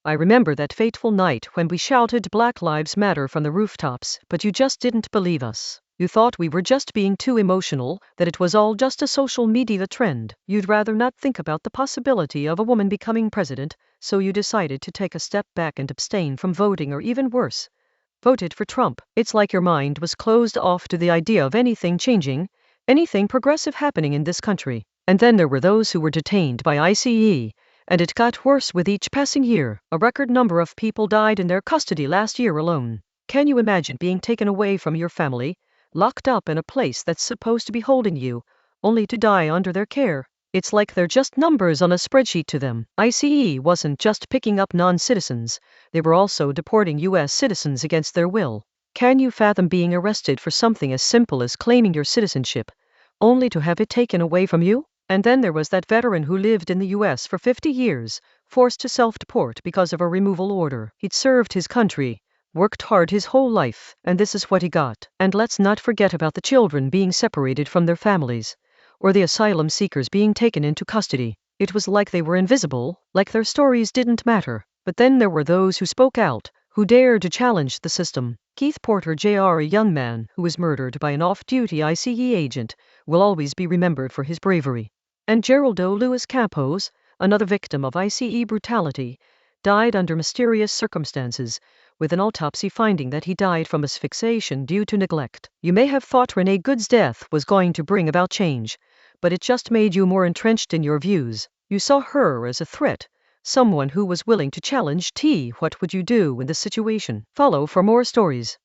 I remember that fateful night when we shouted Black Lives Matter from the rooftops, but you just didn't believe us. You thought we were just being too emotional, that it was all just a social media trend. You'd rather not think about the possibility of a woman becoming president, so you decided to take a step back and abstain from voting, or even worse, voted for Trump. It's like your mind was closed off to the idea of anything changing, anything progressive happening in this country. And then there were those who were detained by ICE, and it got worse with each passing year. A record number of people died in their custody last year alone. Can you imagine being taken away from your family, locked up in a place that's supposed to be holding you, only to die under their care? It's like they're just numbers on a spreadsheet to them. ICE wasn't just picking up non-citizens, they were also deporting US citizens against their will. Can you fathom being arrested for something as simple as claiming your citizenship, only to have it taken away from you? And then there was that veteran who lived in the US for 50 years, forced to self-deport because of a removal order. He'd served his country, worked hard his whole life, and this is what he got. And let's not forget about the children being separated from their families, or the asylum seekers being taken into custody. It was like they were invisible, like their stories didn't matter. But then there were those who spoke out, who dared to challenge the system. Keith Porter Jr., a young man who was murdered by an off-duty ICE agent, will always be remembered for his bravery. And Geraldo Luis Campos, another victim of ICE brutality, died under mysterious circumstances, with an autopsy finding that he died from asphyxiation due to neglect. You may have thought Renee Good's death was going to bring about change, but it just made you more entrenched in your views. You saw her as a threat, someone who was willing to challenge T. What would you do in this situation? Follow for more stories.